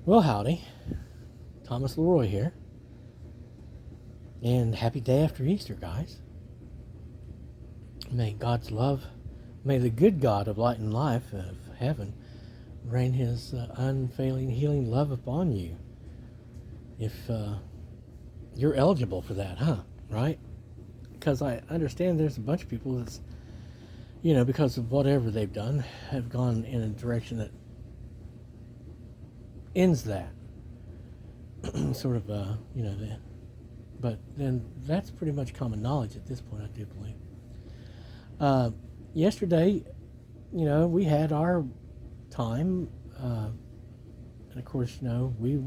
Well, howdy. Thomas Leroy here. And happy day after Easter, guys. May God's love, may the good God of light and life of heaven rain his unfailing healing love upon you. If you're eligible for that, huh? Right? Because I understand there's a bunch of people that's, because of whatever they've done, have gone in a direction that ends that. sort of, that. But then that's pretty much common knowledge at this point, I do believe. Yesterday, we had our time, and of course, we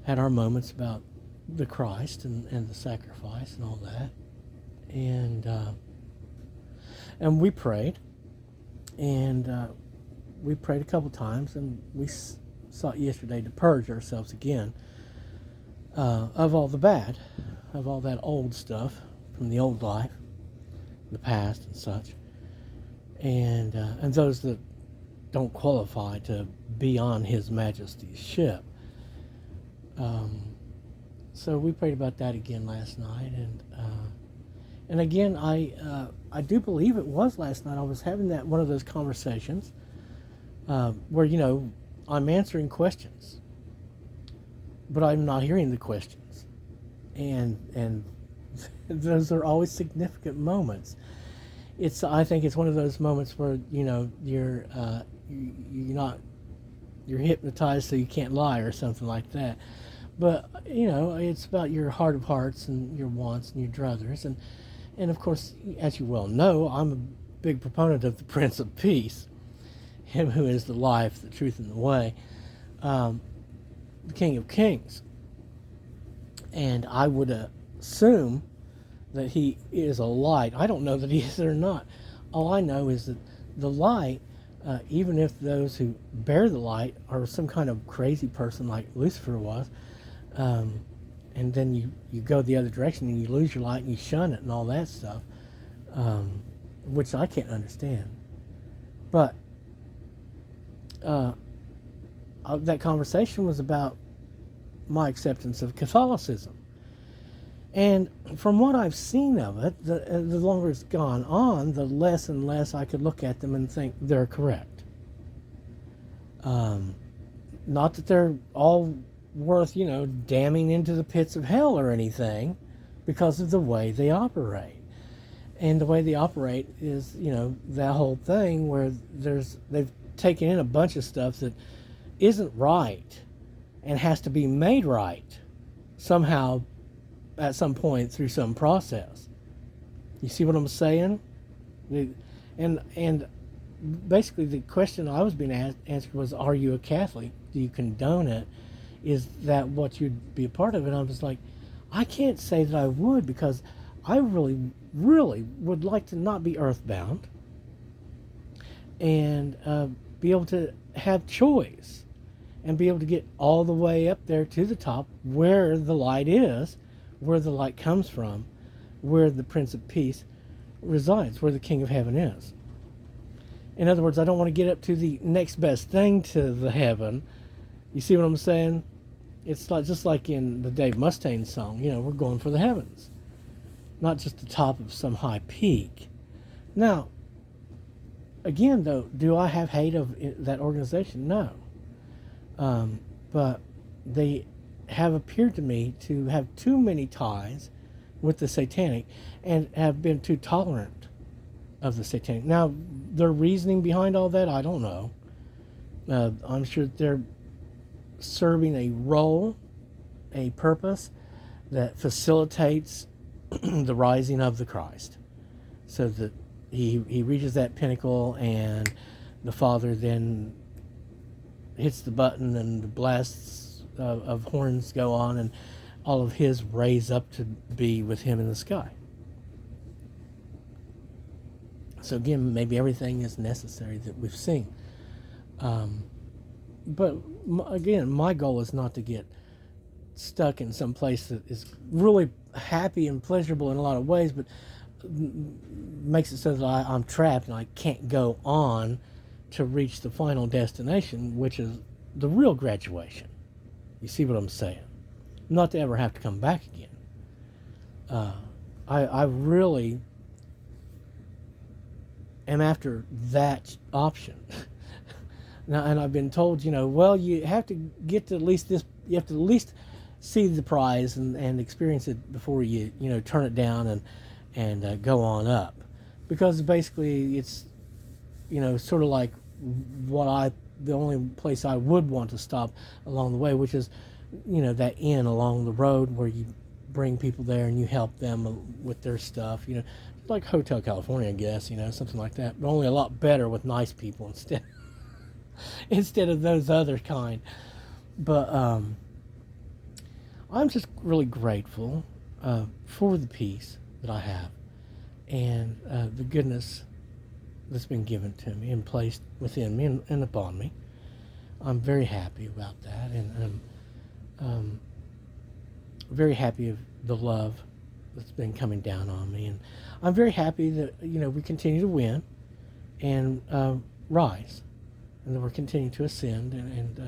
had our moments about the Christ and the sacrifice and all that, and we prayed, and we prayed a couple times, and we sought yesterday to purge ourselves again of all the bad, of all that old stuff from the old life, the past and such, and those that don't qualify to be on His Majesty's ship. So we prayed about that again last night, and again I do believe it was last night. I was having one of those conversations where I'm answering questions, but I'm not hearing the questions, and those are always significant moments. I think it's one of those moments where you're hypnotized so you can't lie or something like that. But it's about your heart of hearts and your wants and your druthers, and of course, as you well know, I'm a big proponent of the Prince of Peace, Him who is the life, the truth, and the way, the King of Kings. And I would assume that He is a light. I don't know that He is or not. All I know is that the light, even if those who bear the light are some kind of crazy person like Lucifer was, and then you go the other direction and you lose your light and you shun it and all that stuff, which I can't understand. But that conversation was about my acceptance of Catholicism. And from what I've seen of it, the longer it's gone on, the less and less I could look at them and think they're correct. Not that they're all worth, damning into the pits of hell or anything, because of the way they operate. And the way they operate is, that whole thing where they've taken in a bunch of stuff that isn't right and has to be made right somehow at some point through some process. You see what I'm saying? And basically the question I was being answered was, are you a Catholic? Do you condone it? Is that what you'd be a part of? And I was like, I can't say that I would, because I really, really would like to not be earthbound and be able to have choice and be able to get all the way up there to the top where the light is, where the light comes from, where the Prince of Peace resides, where the King of Heaven is. In other words, I don't want to get up to the next best thing to the heaven. You see what I'm saying? It's just like in the Dave Mustaine song, we're going for the heavens, not just the top of some high peak. Now, again, though, do I have hate of that organization? No. But they have appeared to me to have too many ties with the satanic and have been too tolerant of the satanic. Now, their reasoning behind all that, I don't know. I'm sure they're serving a role, a purpose that facilitates the rising of the Christ, so that he reaches that pinnacle and the Father then hits the button and the blasts of horns go on and all of His raise up to be with Him in the sky. So again, maybe everything is necessary that we've seen. But again, my goal is not to get stuck in some place that is really happy and pleasurable in a lot of ways, but makes it so that I'm trapped and I can't go on to reach the final destination, which is the real graduation. You see what I'm saying? Not to ever have to come back again. Uh, I really am after that option. Now, and I've been told, well, you have to get to at least this. You have to at least see the prize and experience it before you turn it down and go on up, because basically it's sort of like the only place I would want to stop along the way, which is that inn along the road where you bring people there and you help them with their stuff, like Hotel California, I guess, something like that, but only a lot better with nice people instead of those other kind. But I'm just really grateful for the peace that I have and the goodness that's been given to me and placed within me and upon me. I'm very happy about that, and I'm very happy of the love that's been coming down on me, and I'm very happy that we continue to win and rise, and that we're continuing to ascend and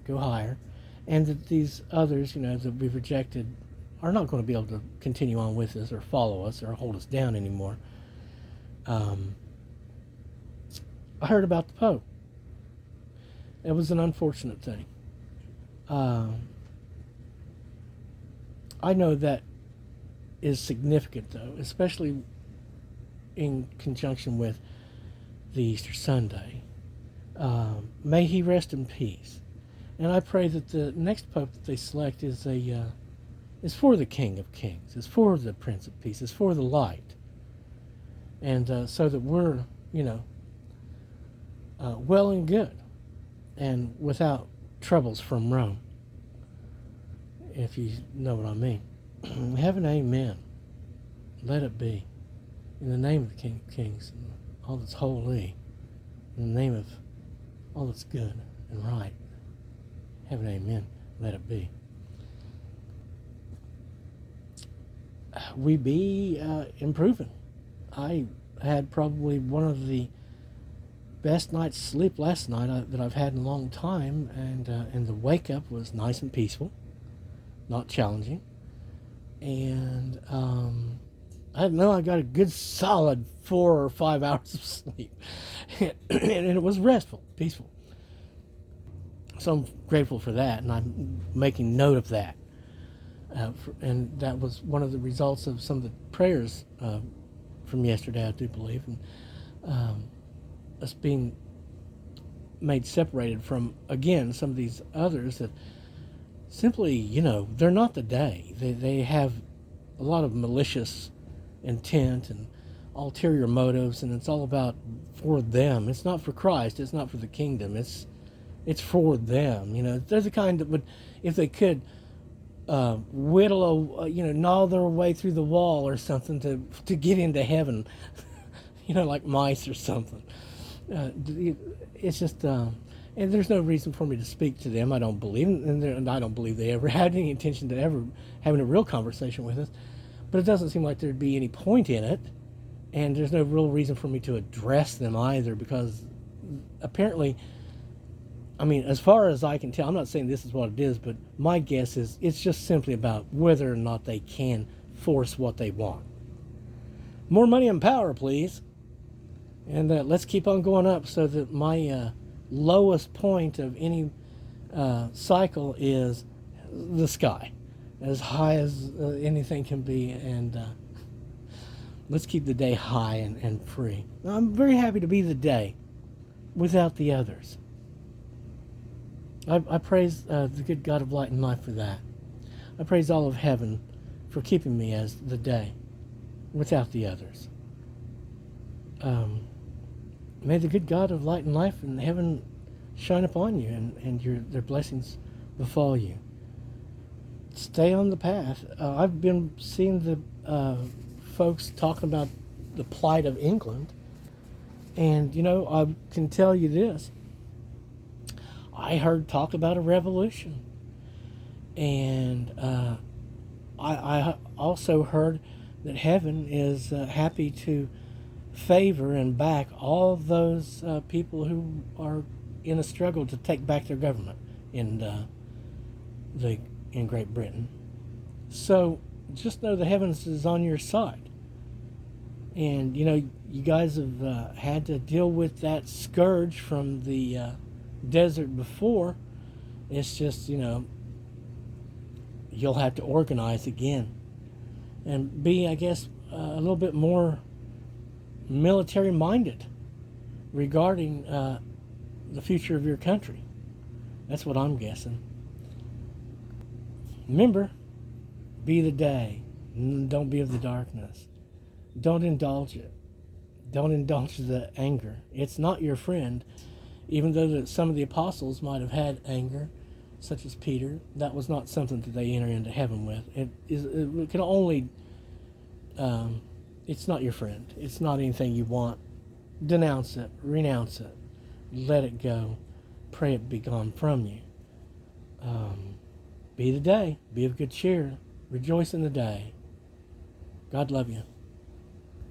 go higher, and that these others that we've rejected are not going to be able to continue on with us or follow us or hold us down anymore. I heard about the Pope. It was an unfortunate thing. I know that is significant, though, especially in conjunction with the Easter Sunday. May he rest in peace. And I pray that the next Pope that they select is for the King of Kings, is for the Prince of Peace, is for the light. And so that we're, well and good and without troubles from Rome, if you know what I mean. Heaven, amen. Let it be. In the name of the King of Kings, and all that's holy, in the name of all that's good and right. Heaven, amen. Let it be. We be improving. I had probably one of the best night's sleep last night that I've had in a long time, and the wake up was nice and peaceful, not challenging, and I know I got a good solid 4 or 5 hours of sleep, and it was restful, peaceful. So I'm grateful for that, and I'm making note of that. And that was one of the results of some of the prayers from yesterday, I do believe, and us being made separated from, again, some of these others that simply, they're not the day. They have a lot of malicious intent and ulterior motives, and it's all about for them. It's not for Christ. It's not for the kingdom. It's for them. They're the kind that would, if they could, whittle, gnaw their way through the wall or something to get into heaven, like mice or something. It's just, and there's no reason for me to speak to them. I don't believe, and I don't believe they ever had any intention to ever having a real conversation with us. But it doesn't seem like there'd be any point in it, and there's no real reason for me to address them either, because apparently, as far as I can tell, I'm not saying this is what it is, but my guess is it's just simply about whether or not they can force what they want. More money and power, please. And let's keep on going up so that my lowest point of any cycle is the sky, as high as anything can be. And let's keep the day high and free. I'm very happy to be the day without the others. I praise the good God of light and life for that. I praise all of heaven for keeping me as the day without the others. May the good God of light and life in heaven shine upon you, and their blessings befall you. Stay on the path. I've been seeing the folks talking about the plight of England, and I can tell you this. I heard talk about a revolution, and I also heard that heaven is happy to favor and back all those people who are in a struggle to take back their government in the in Great Britain. So just know the heavens is on your side. And you guys have had to deal with that scourge from the desert before. It's just you'll have to organize again and be, I guess, a little bit more military minded regarding the future of your country. That's what I'm guessing. Remember, be the day. Don't be of the darkness. Don't indulge it. Don't indulge the anger. It's not your friend. Even though some of the apostles might have had anger, such as Peter, that was not something that they enter into heaven with. It can only, it's not your friend. It's not anything you want. Denounce it. Renounce it. Let it go. Pray it be gone from you. Be the day. Be of good cheer. Rejoice in the day. God love you.